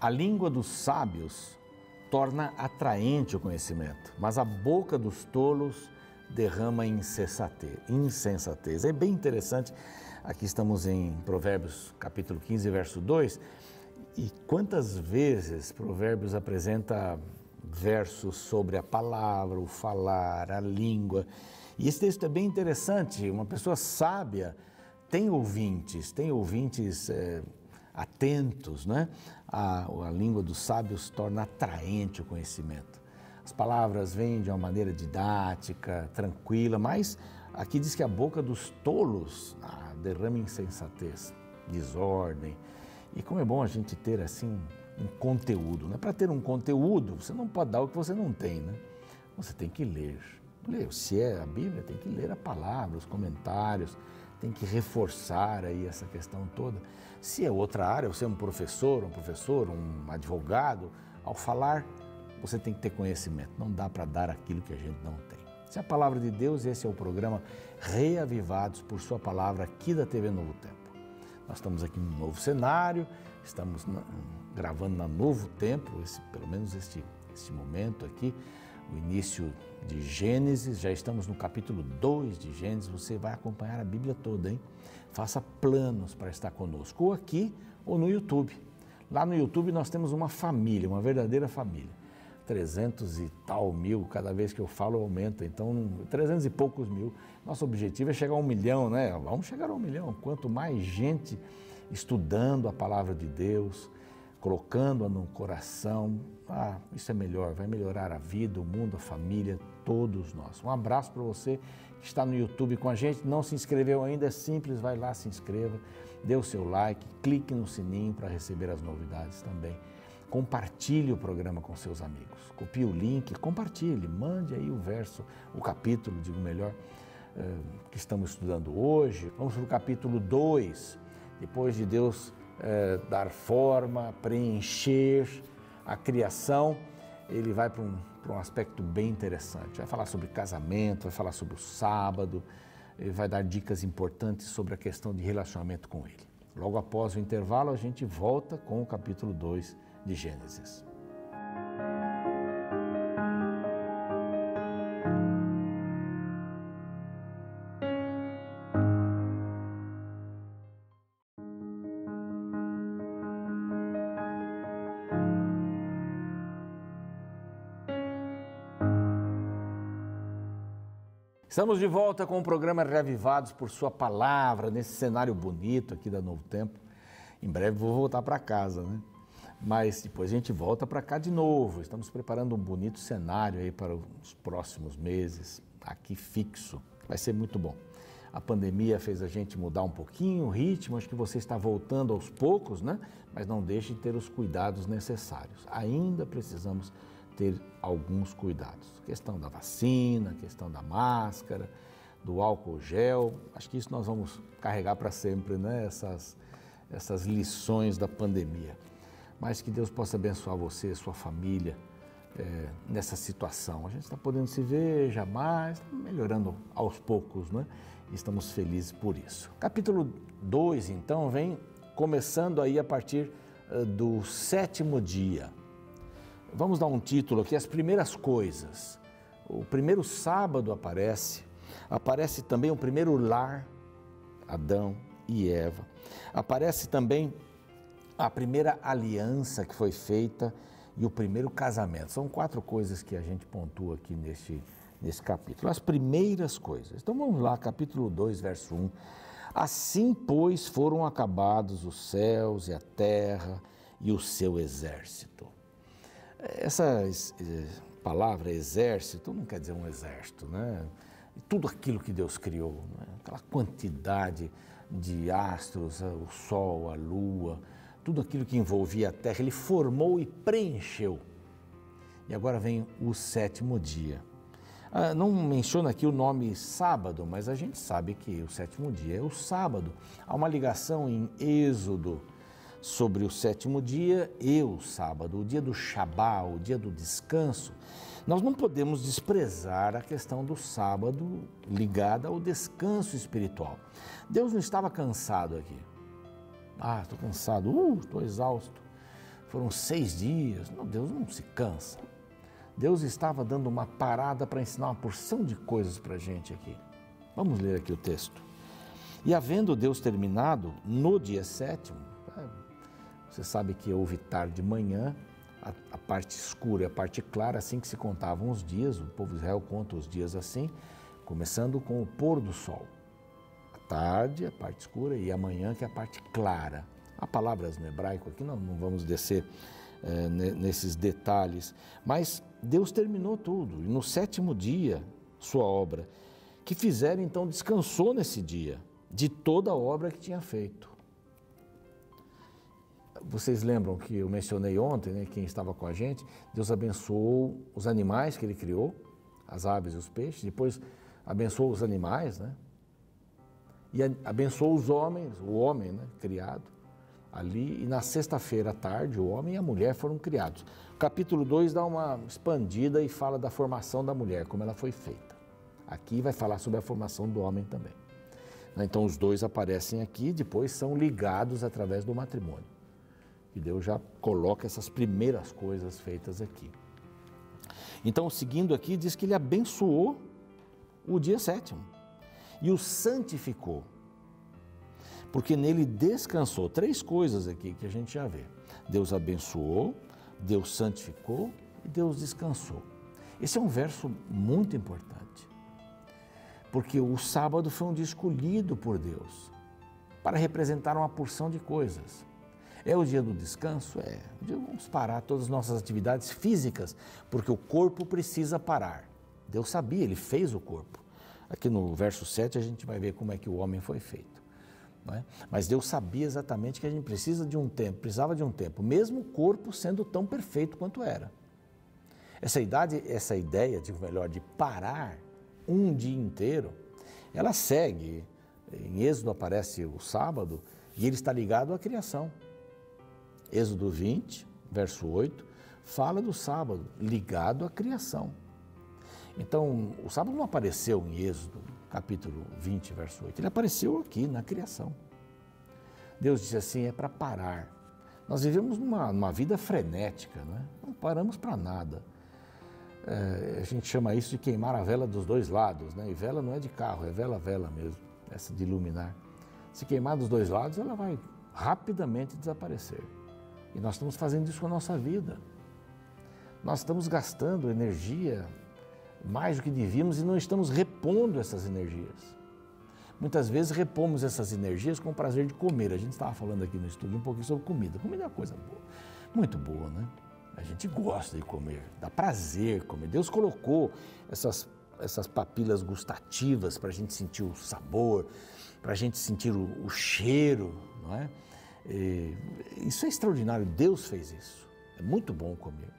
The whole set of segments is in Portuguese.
A língua dos sábios torna atraente o conhecimento, mas a boca dos tolos derrama insensatez. É bem interessante, aqui estamos em Provérbios capítulo 15, verso 2, e quantas vezes Provérbios apresenta versos sobre a palavra, o falar, a língua. E esse texto é bem interessante, uma pessoa sábia tem ouvintes atentos, né? A língua dos sábios torna atraente o conhecimento. As palavras vêm de uma maneira didática, tranquila, mas aqui diz que a boca dos tolos derrama insensatez, desordem. E como é bom a gente ter assim um conteúdo, né? Para ter um conteúdo, você não pode dar o que você não tem, né? Você tem que ler. Se é a Bíblia, tem que ler a palavra, os comentários, tem que reforçar aí essa questão toda. Se é outra área, você é um professor, um advogado, ao falar, você tem que ter conhecimento. Não dá para dar aquilo que a gente não tem. Se é a palavra de Deus, esse é o programa Reavivados por Sua Palavra aqui da TV Novo Tempo. Nós estamos aqui num novo cenário, estamos gravando na Novo Tempo, pelo menos este momento aqui, o início de Gênesis, já estamos no capítulo 2 de Gênesis, você vai acompanhar a Bíblia toda, hein? Faça planos para estar conosco, ou aqui ou no YouTube. Lá no YouTube nós temos uma família, uma verdadeira família. 300 e tal mil, cada vez que eu falo aumenta, então 300 e poucos mil. Nosso objetivo é chegar a 1 milhão, né? Vamos chegar a 1 milhão. Quanto mais gente estudando a palavra de Deus, colocando-a no coração, isso é melhor, vai melhorar a vida, o mundo, a família, todos nós. Um abraço para você que está no YouTube com a gente, não se inscreveu ainda, é simples, vai lá, se inscreva, dê o seu like, clique no sininho para receber as novidades também. Compartilhe o programa com seus amigos, copie o link, compartilhe, mande aí o capítulo, digo melhor, que estamos estudando hoje. Vamos para o capítulo 2, depois de Deus dar forma, preencher a criação, ele vai para um aspecto bem interessante. Vai falar sobre casamento, vai falar sobre o sábado, ele vai dar dicas importantes sobre a questão de relacionamento com ele. Logo após o intervalo, a gente volta com o capítulo 2 de Gênesis. Estamos de volta com o programa Reavivados por Sua Palavra, nesse cenário bonito aqui da Novo Tempo. Em breve vou voltar para casa, né? Mas depois a gente volta para cá de novo. Estamos preparando um bonito cenário aí para os próximos meses, aqui fixo. Vai ser muito bom. A pandemia fez a gente mudar um pouquinho o ritmo, acho que você está voltando aos poucos, né? Mas não deixe de ter os cuidados necessários. Ainda precisamos ter alguns cuidados. Questão da vacina, questão da máscara, do álcool gel. Acho que isso nós vamos carregar para sempre, né? Essas lições da pandemia. Mas que Deus possa abençoar você, sua família, nessa situação. A gente está podendo se ver jamais, melhorando aos poucos, né? Estamos felizes por isso. Capítulo 2, então, vem começando aí a partir do 7º dia. Vamos dar um título aqui, as primeiras coisas. O primeiro sábado aparece também o primeiro lar, Adão e Eva. Aparece também a primeira aliança que foi feita e o primeiro casamento. São 4 coisas que a gente pontua aqui nesse capítulo. As primeiras coisas. Então vamos lá, capítulo 2, verso 1. Assim, pois, foram acabados os céus e a terra e o seu exército. Essa palavra exército não quer dizer um exército, né? Tudo aquilo que Deus criou, né? Aquela quantidade de astros, o sol, a lua, tudo aquilo que envolvia a terra, ele formou e preencheu. E agora vem o 7º dia. Não menciona aqui o nome sábado, mas a gente sabe que o 7º dia é o sábado. Há uma ligação em Êxodo sobre o 7º dia e o sábado, o dia do Shabá, o dia do descanso. Nós não podemos desprezar a questão do sábado ligada ao descanso espiritual. Deus não estava cansado aqui. Estou cansado, estou exausto. Foram 6 dias. Não, Deus não se cansa. Deus estava dando uma parada para ensinar uma porção de coisas para a gente aqui. Vamos ler aqui o texto. E havendo Deus terminado no dia 7º, você sabe que houve tarde de manhã, a parte escura e a parte clara, assim que se contavam os dias, o povo de Israel conta os dias assim, começando com o pôr do sol. A tarde, a parte escura, e a manhã, que é a parte clara. Há palavras no hebraico aqui, não vamos descer nesses detalhes, mas Deus terminou tudo, e no 7º dia, sua obra, que fizeram, então descansou nesse dia, de toda a obra que tinha feito. Vocês lembram que eu mencionei ontem, né, quem estava com a gente, Deus abençoou os animais que Ele criou, as aves e os peixes, depois abençoou os animais, né, e abençoou os homens, o homem, né, criado ali, e na sexta-feira à tarde o homem e a mulher foram criados. O capítulo 2 dá uma expandida e fala da formação da mulher, como ela foi feita. Aqui vai falar sobre a formação do homem também. Então os dois aparecem aqui, depois são ligados através do matrimônio. E Deus já coloca essas primeiras coisas feitas aqui. Então, seguindo aqui, diz que Ele abençoou o dia 7º e o santificou, porque nele descansou. 3 coisas aqui que a gente já vê. Deus abençoou, Deus santificou e Deus descansou. Esse é um verso muito importante, porque o sábado foi um dia escolhido por Deus para representar uma porção de coisas. É o dia do descanso? É. O dia vamos parar todas as nossas atividades físicas, porque o corpo precisa parar. Deus sabia, Ele fez o corpo. Aqui no verso 7 a gente vai ver como é que o homem foi feito. Não é? Mas Deus sabia exatamente que a gente precisa de um tempo, precisava de um tempo, mesmo o corpo sendo tão perfeito quanto era. Essa ideia, de parar um dia inteiro, ela segue. Em Êxodo aparece o sábado e ele está ligado à criação. Êxodo 20, verso 8, fala do sábado, ligado à criação. Então, o sábado não apareceu em Êxodo, capítulo 20, verso 8, ele apareceu aqui na criação. Deus disse assim, é para parar. Nós vivemos numa vida frenética, não paramos para nada. A gente chama isso de queimar a vela dos dois lados, né? E vela não é de carro, é vela mesmo, essa de iluminar. Se queimar dos dois lados, ela vai rapidamente desaparecer. E nós estamos fazendo isso com a nossa vida. Nós estamos gastando energia mais do que devíamos e não estamos repondo essas energias. Muitas vezes repomos essas energias com o prazer de comer. A gente estava falando aqui no estúdio um pouquinho sobre comida. Comida é uma coisa boa, muito boa, né? A gente gosta de comer, dá prazer comer. Deus colocou essas papilas gustativas para a gente sentir o sabor, para a gente sentir o cheiro, não é? Isso é extraordinário, Deus fez isso, é muito bom comer,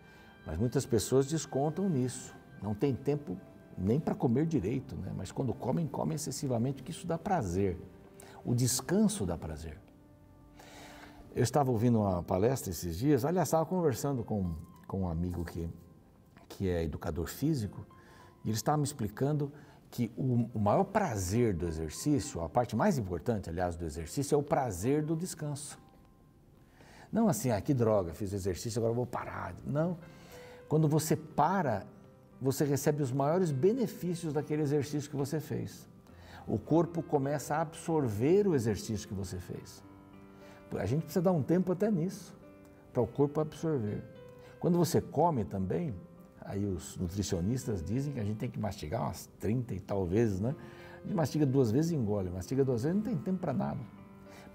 mas muitas pessoas descontam nisso, não tem tempo nem para comer direito, né? Mas quando comem excessivamente, porque isso dá prazer, o descanso dá prazer. Eu estava ouvindo uma palestra esses dias, aliás, estava conversando com um amigo que é educador físico, e ele estava me explicando que o maior prazer do exercício, a parte mais importante, aliás, do exercício, é o prazer do descanso. Não assim, que droga, fiz exercício, agora vou parar. Não. Quando você para, você recebe os maiores benefícios daquele exercício que você fez. O corpo começa a absorver o exercício que você fez. A gente precisa dar um tempo até nisso, para o corpo absorver. Quando você come também, aí os nutricionistas dizem que a gente tem que mastigar umas 30 e tal vezes, né? A gente mastiga 2 vezes e engole, mastiga 2 vezes, não tem tempo para nada,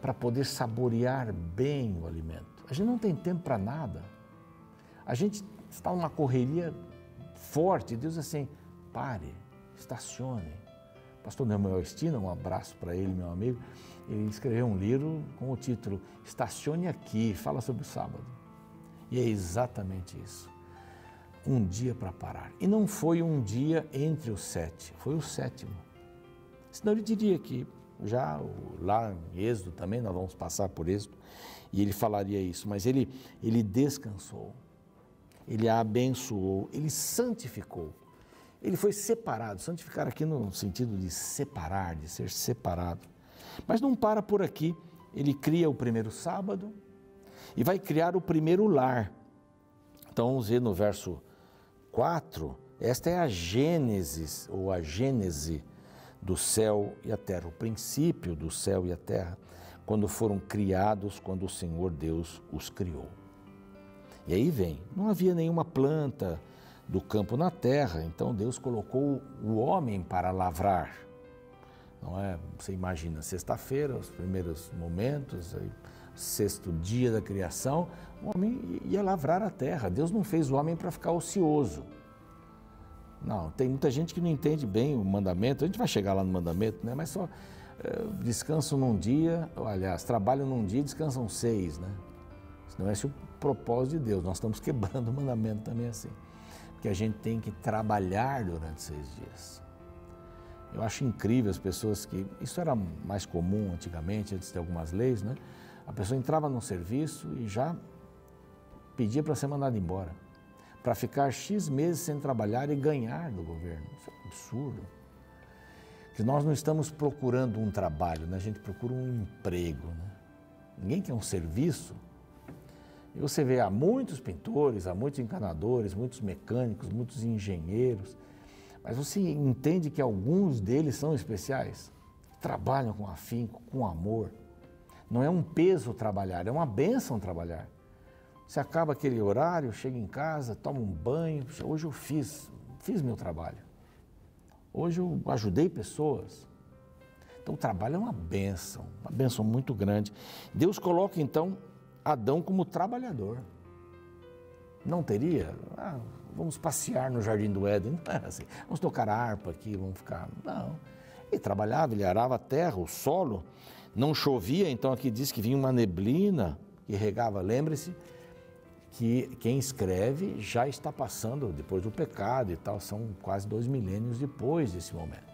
para poder saborear bem o alimento. A gente não tem tempo para nada. A gente está numa correria forte, Deus diz assim, pare, estacione. O pastor Nemuel Estina, um abraço para ele, meu amigo, ele escreveu um livro com o título Estacione Aqui, fala sobre o sábado. E é exatamente isso. Um dia para parar. E não foi um dia entre os 7, foi o 7º. Senão ele diria que já lá em Êxodo também, nós vamos passar por Êxodo, e ele falaria isso, mas ele descansou, ele abençoou, ele santificou, ele foi separado, santificar aqui no sentido de separar, de ser separado. Mas não para por aqui, ele cria o primeiro sábado, e vai criar o primeiro lar. Então vamos ver no verso 4, esta é a Gênesis, ou a Gênese do céu e a terra, o princípio do céu e a terra, quando foram criados, quando o Senhor Deus os criou. E aí vem, não havia nenhuma planta do campo na terra, então Deus colocou o homem para lavrar. Não é? Você imagina, sexta-feira, os primeiros momentos, aí, sexto dia da criação, o homem ia lavrar a terra. Deus não fez o homem para ficar ocioso. Não, tem muita gente que não entende bem o mandamento, a gente vai chegar lá no mandamento, né? Mas só descansam num dia, aliás, trabalham num dia e descansam 6, né? Isso não é esse o propósito de Deus, nós estamos quebrando o mandamento também assim, porque a gente tem que trabalhar durante 6 dias. Eu acho incrível as pessoas que, isso era mais comum antigamente, antes de algumas leis, né? A pessoa entrava num serviço e já pedia para ser mandada embora, para ficar X meses sem trabalhar e ganhar do governo. Isso é um absurdo. Que nós não estamos procurando um trabalho, né? A gente procura um emprego, né? Ninguém quer um serviço. E você vê, há muitos pintores, há muitos encanadores, muitos mecânicos, muitos engenheiros, mas você entende que alguns deles são especiais? Trabalham com afinco, com amor. Não é um peso trabalhar, é uma bênção trabalhar. Você acaba aquele horário, chega em casa, toma um banho, hoje eu fiz meu trabalho. Hoje eu ajudei pessoas. Então o trabalho é uma bênção muito grande. Deus coloca então Adão como trabalhador. Não teria? Vamos passear no Jardim do Éden. Não era assim. Vamos tocar harpa aqui, vamos ficar... Não. Ele trabalhava, ele arava a terra, o solo. Não chovia, então aqui diz que vinha uma neblina que regava. Lembre-se que quem escreve já está passando depois do pecado e tal. São quase 2 milênios depois desse momento.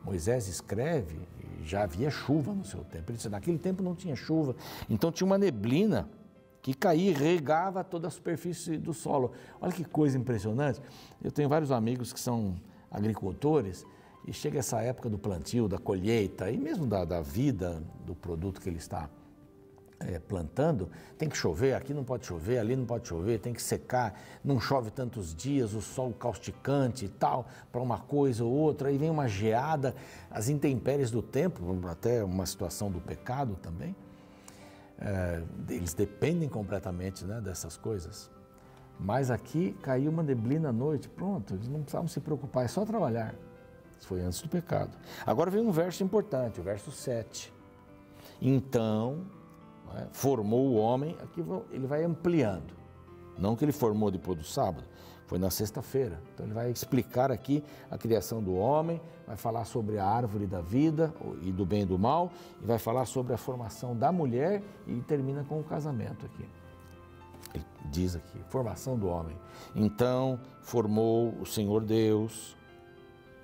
Moisés escreve e já havia chuva no seu tempo. Ele disse, naquele tempo não tinha chuva, então tinha uma neblina que caía e regava toda a superfície do solo. Olha que coisa impressionante. Eu tenho vários amigos que são agricultores e chega essa época do plantio, da colheita e mesmo da vida do produto que ele está plantando, tem que chover, aqui não pode chover, ali não pode chover, tem que secar, não chove tantos dias, o sol causticante e tal, para uma coisa ou outra, aí vem uma geada, as intempéries do tempo, até uma situação do pecado também, eles dependem completamente, né, dessas coisas. Mas aqui caiu uma neblina à noite, pronto, eles não precisavam se preocupar, é só trabalhar. Isso foi antes do pecado. Agora vem um verso importante, o verso 7. Então, formou o homem, aqui ele vai ampliando, não que ele formou depois do sábado, foi na sexta-feira, então ele vai explicar aqui a criação do homem, vai falar sobre a árvore da vida e do bem e do mal, e vai falar sobre a formação da mulher e termina com o casamento aqui. Ele diz aqui, formação do homem. Então formou o Senhor Deus,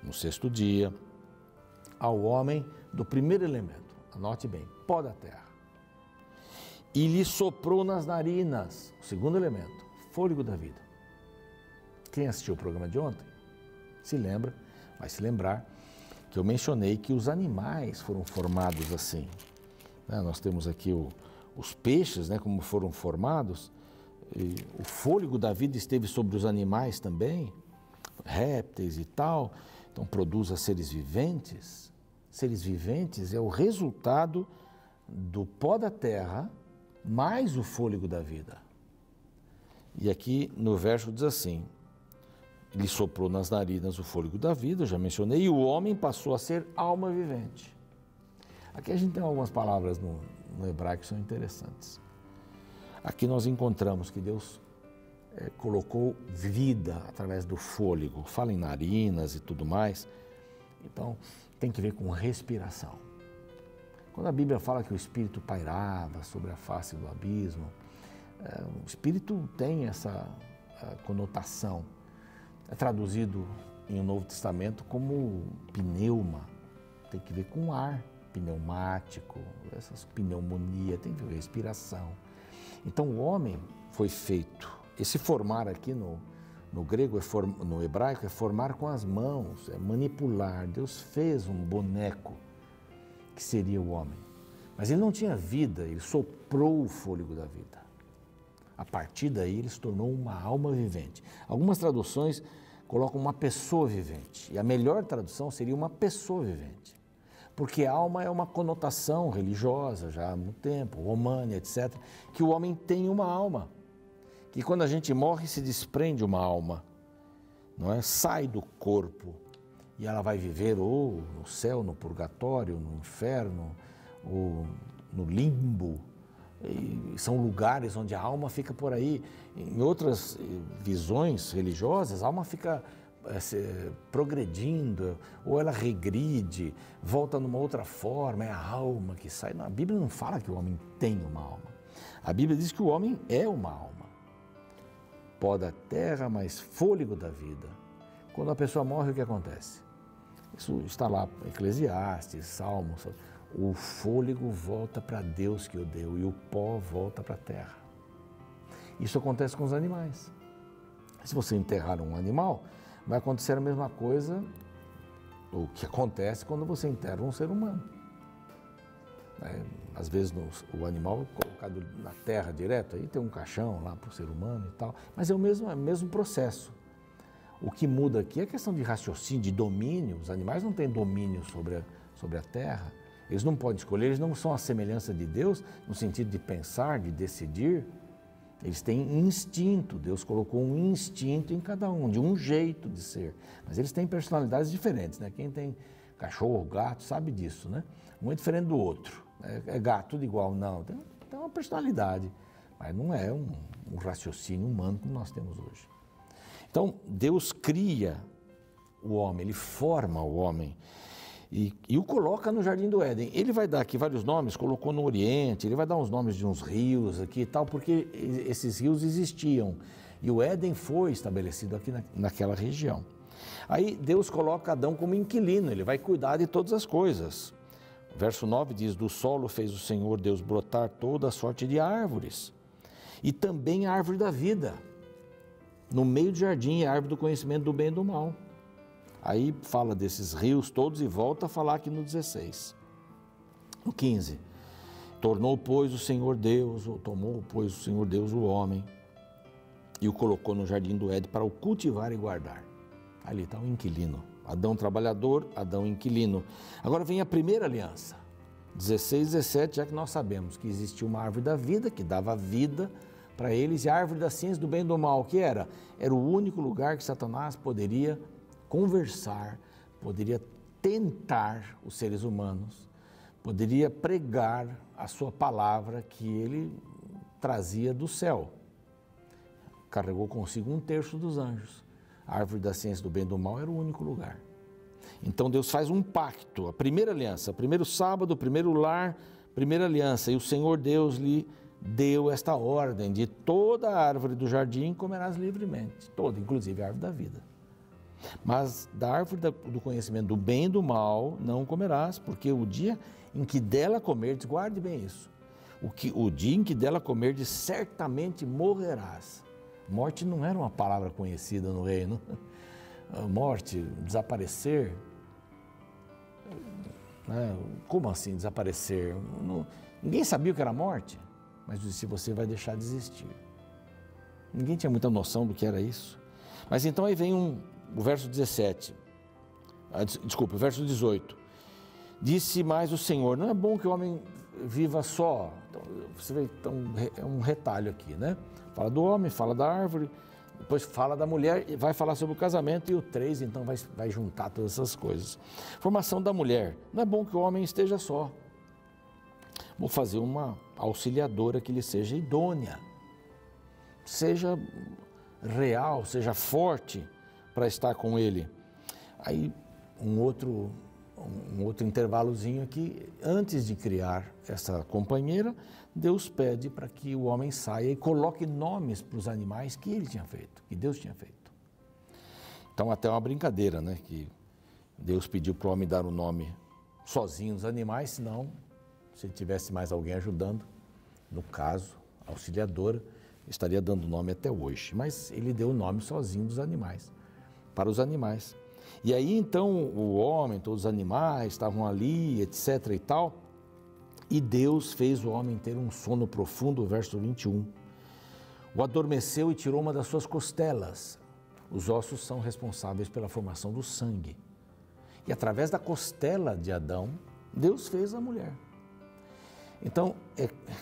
no 6º dia, ao homem do primeiro elemento, anote bem, pó da terra. E lhe soprou nas narinas, o 2º elemento, fôlego da vida. Quem assistiu o programa de ontem, se lembra, vai se lembrar, que eu mencionei que os animais foram formados assim. Nós temos aqui os peixes, né, como foram formados, e o fôlego da vida esteve sobre os animais também, répteis e tal, então produz seres viventes. Seres viventes é o resultado do pó da terra, mais o fôlego da vida. E aqui no verso diz assim, ele soprou nas narinas o fôlego da vida, eu já mencionei, e o homem passou a ser alma vivente. Aqui a gente tem algumas palavras no hebraico que são interessantes. Aqui nós encontramos que Deus colocou vida através do fôlego, fala em narinas e tudo mais, então tem que ver com respiração. Quando a Bíblia fala que o Espírito pairava sobre a face do abismo, o Espírito tem essa conotação. É traduzido em o Novo Testamento como pneuma, tem que ver com ar, pneumático, essas pneumonia, tem que ver com respiração. Então o homem foi feito, esse formar aqui no grego, no hebraico, é formar com as mãos, é manipular. Deus fez um boneco que seria o homem. Mas ele não tinha vida, ele soprou o fôlego da vida. A partir daí ele se tornou uma alma vivente. Algumas traduções colocam uma pessoa vivente, e a melhor tradução seria uma pessoa vivente. Porque alma é uma conotação religiosa, já há muito tempo, romana, etc., que o homem tem uma alma, que quando a gente morre se desprende uma alma, não é? Sai do corpo e ela vai viver ou no céu, no purgatório, no inferno, ou no limbo. E são lugares onde a alma fica por aí. Em outras visões religiosas, a alma fica progredindo, ou ela regride, volta numa outra forma, é a alma que sai. A Bíblia não fala que o homem tem uma alma. A Bíblia diz que o homem é uma alma. Pó da terra, mas fôlego da vida. Quando a pessoa morre, o que acontece? Isso está lá, Eclesiastes, Salmos. O fôlego volta para Deus que o deu e o pó volta para a terra. Isso acontece com os animais. Se você enterrar um animal, vai acontecer a mesma coisa, o que acontece quando você enterra um ser humano. Às vezes o animal é colocado na terra direto, aí tem um caixão lá para o ser humano e tal, mas é o mesmo processo. O que muda aqui é a questão de raciocínio, de domínio. Os animais não têm domínio sobre a terra, eles não podem escolher, eles não são a semelhança de Deus no sentido de pensar, de decidir. Eles têm instinto, Deus colocou um instinto em cada um, de um jeito de ser. Mas eles têm personalidades diferentes, né? Quem tem cachorro, gato, sabe disso, né? Um é diferente do outro. É gato, tudo igual, não. Tem uma personalidade, mas não é um raciocínio humano como nós temos hoje. Então, Deus cria o homem, Ele forma o homem e o coloca no Jardim do Éden. Ele vai dar aqui vários nomes, colocou no Oriente, ele vai dar uns nomes de uns rios aqui e tal, porque esses rios existiam. E o Éden foi estabelecido aqui naquela região. Aí Deus coloca Adão como inquilino, ele vai cuidar de todas as coisas. Verso 9 diz, do solo fez o Senhor Deus brotar toda a sorte de árvores, e também a árvore da vida. No meio do jardim, a árvore do conhecimento do bem e do mal. Aí fala desses rios todos e volta a falar aqui no 16. No 15, tomou, pois, o Senhor Deus o homem e o colocou no jardim do Éden para o cultivar e guardar. Ali está o inquilino. Adão trabalhador, Adão inquilino. Agora vem a primeira aliança. 16, 17, já que nós sabemos que existia uma árvore da vida, que dava vida para eles, e a árvore da ciência do bem e do mal, o que era? Era o único lugar que Satanás poderia conversar, poderia tentar os seres humanos, poderia pregar a sua palavra que ele trazia do céu. Carregou consigo 1/3 dos anjos. A árvore da ciência do bem e do mal era o único lugar. Então Deus faz um pacto, a primeira aliança, primeiro sábado, primeiro lar, primeira aliança, e o Senhor Deus lhe deu esta ordem: de toda a árvore do jardim comerás livremente, toda, inclusive a árvore da vida. Mas da árvore do conhecimento do bem e do mal não comerás, porque o dia em que dela comerdes, guarde bem isso, o dia em que dela comerdes, certamente morrerás. Morte não era uma palavra conhecida no reino. Morte, desaparecer. Como assim desaparecer? Ninguém sabia o que era morte, mas disse, você vai deixar de existir. Ninguém tinha muita noção do que era isso. Mas então aí vem o verso 17, o verso 18. Disse mais o Senhor, não é bom que o homem viva só. Então, você vê, é um retalho aqui, né? Fala do homem, fala da árvore, depois fala da mulher, e vai falar sobre o casamento, e o 3, então, vai juntar todas essas coisas. Formação da mulher, não é bom que o homem esteja só. Vou fazer uma auxiliadora que lhe seja idônea, seja real, seja forte para estar com ele. Aí um outro intervalozinho aqui, antes de criar essa companheira, Deus pede para que o homem saia e coloque nomes para os animais que ele tinha feito, que Deus tinha feito. Então até uma brincadeira, né, que Deus pediu para o homem dar o nome sozinho dos animais, senão, se ele tivesse mais alguém ajudando, no caso, a auxiliadora, estaria dando nome até hoje. Mas ele deu o nome sozinho dos animais, para os animais. E aí então o homem, todos os animais estavam ali, etc. e tal, e Deus fez o homem ter um sono profundo, verso 21. o adormeceu e tirou uma das suas costelas. Os ossos são responsáveis pela formação do sangue. E através da costela de Adão, Deus fez a mulher. Então,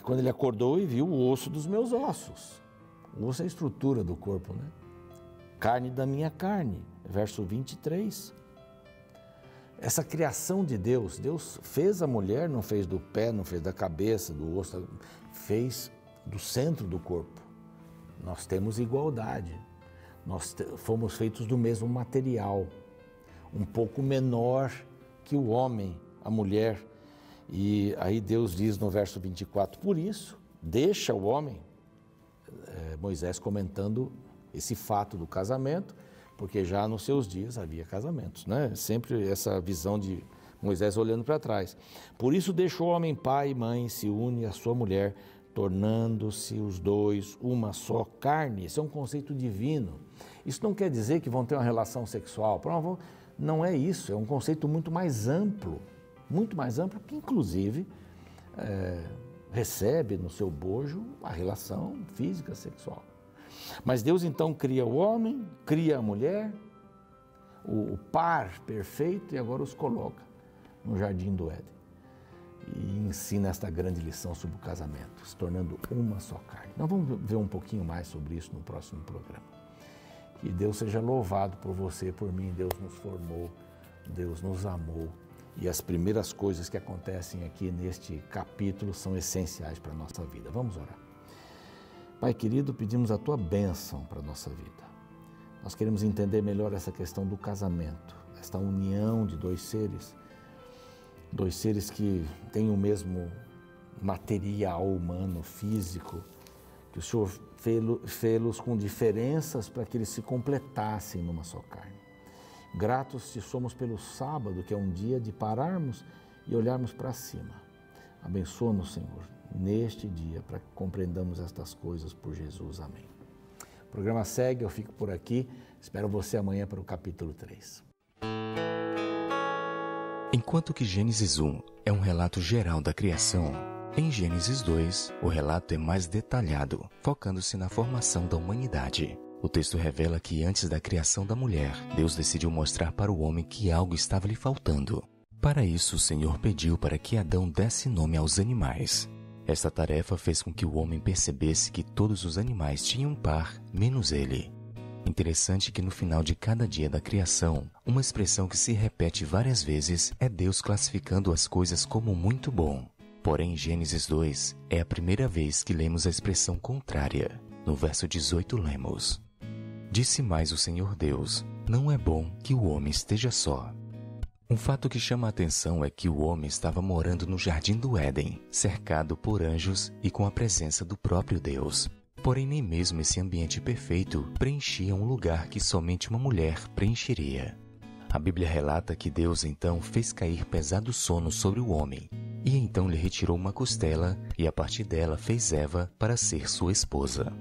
quando ele acordou e viu o osso dos meus ossos. O osso é a estrutura do corpo, né? Carne da minha carne, verso 23. Essa criação de Deus, Deus fez a mulher, não fez do pé, não fez da cabeça, do osso, fez do centro do corpo. Nós temos igualdade, nós fomos feitos do mesmo material, um pouco menor que o homem, a mulher. E aí Deus diz no verso 24, por isso, deixa o homem, Moisés comentando esse fato do casamento, porque já nos seus dias havia casamentos, né? Sempre essa visão de Moisés olhando para trás. Por isso deixou o homem pai e mãe, se une à sua mulher, tornando-se os dois uma só carne. Isso é um conceito divino. Isso não quer dizer que vão ter uma relação sexual. Não é isso, é um conceito muito mais amplo, que inclusive recebe no seu bojo a relação física sexual. Mas Deus então cria o homem, cria a mulher, o par perfeito, e agora os coloca no jardim do Éden. E ensina esta grande lição sobre o casamento, se tornando uma só carne. Nós vamos ver um pouquinho mais sobre isso no próximo programa. Que Deus seja louvado por você e por mim. Deus nos formou, Deus nos amou. E as primeiras coisas que acontecem aqui neste capítulo são essenciais para a nossa vida. Vamos orar. Pai querido, pedimos a Tua bênção para a nossa vida. Nós queremos entender melhor essa questão do casamento, esta união de dois seres que têm o mesmo material humano, físico, que o Senhor fê-los com diferenças para que eles se completassem numa só carne. Gratos te somos pelo sábado, que é um dia de pararmos e olharmos para cima. Abençoa-nos, Senhor, neste dia, para que compreendamos estas coisas por Jesus. Amém. O programa segue, eu fico por aqui. Espero você amanhã para o capítulo 3. Enquanto que Gênesis 1 é um relato geral da criação, em Gênesis 2, o relato é mais detalhado, focando-se na formação da humanidade. O texto revela que antes da criação da mulher, Deus decidiu mostrar para o homem que algo estava lhe faltando. Para isso, o Senhor pediu para que Adão desse nome aos animais. Esta tarefa fez com que o homem percebesse que todos os animais tinham um par, menos ele. Interessante que no final de cada dia da criação, uma expressão que se repete várias vezes é Deus classificando as coisas como muito bom. Porém, em Gênesis 2, é a primeira vez que lemos a expressão contrária. No verso 18 lemos: Disse mais o Senhor Deus, não é bom que o homem esteja só. Um fato que chama a atenção é que o homem estava morando no jardim do Éden, cercado por anjos e com a presença do próprio Deus. Porém, nem mesmo esse ambiente perfeito preenchia um lugar que somente uma mulher preencheria. A Bíblia relata que Deus então fez cair pesado sono sobre o homem, e então lhe retirou uma costela e a partir dela fez Eva para ser sua esposa.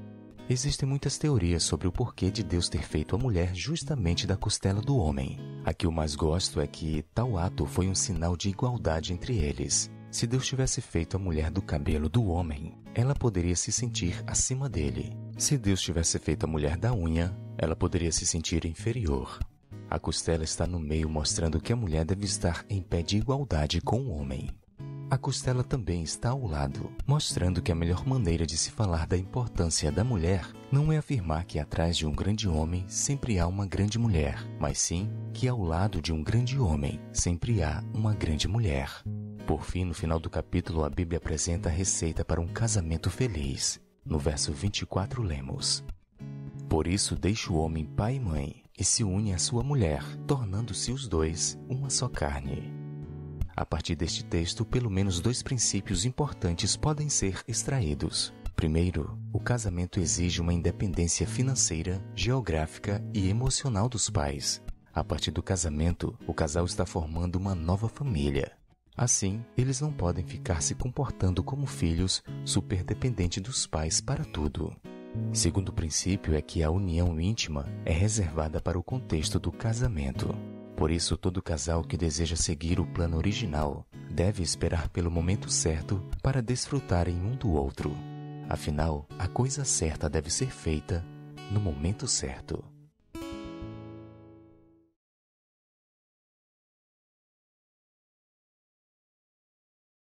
Existem muitas teorias sobre o porquê de Deus ter feito a mulher justamente da costela do homem. A que eu mais gosto é que tal ato foi um sinal de igualdade entre eles. Se Deus tivesse feito a mulher do cabelo do homem, ela poderia se sentir acima dele. Se Deus tivesse feito a mulher da unha, ela poderia se sentir inferior. A costela está no meio, mostrando que a mulher deve estar em pé de igualdade com o homem. A costela também está ao lado, mostrando que a melhor maneira de se falar da importância da mulher não é afirmar que atrás de um grande homem sempre há uma grande mulher, mas sim que ao lado de um grande homem sempre há uma grande mulher. Por fim, no final do capítulo, a Bíblia apresenta a receita para um casamento feliz. No verso 24 lemos: Por isso deixa o homem pai e mãe e se une à sua mulher, tornando-se os dois uma só carne. A partir deste texto, pelo menos 2 princípios importantes podem ser extraídos. Primeiro, o casamento exige uma independência financeira, geográfica e emocional dos pais. A partir do casamento, o casal está formando uma nova família. Assim, eles não podem ficar se comportando como filhos, superdependentes dos pais para tudo. Segundo princípio é que a união íntima é reservada para o contexto do casamento. Por isso, todo casal que deseja seguir o plano original deve esperar pelo momento certo para desfrutarem um do outro. Afinal, a coisa certa deve ser feita no momento certo.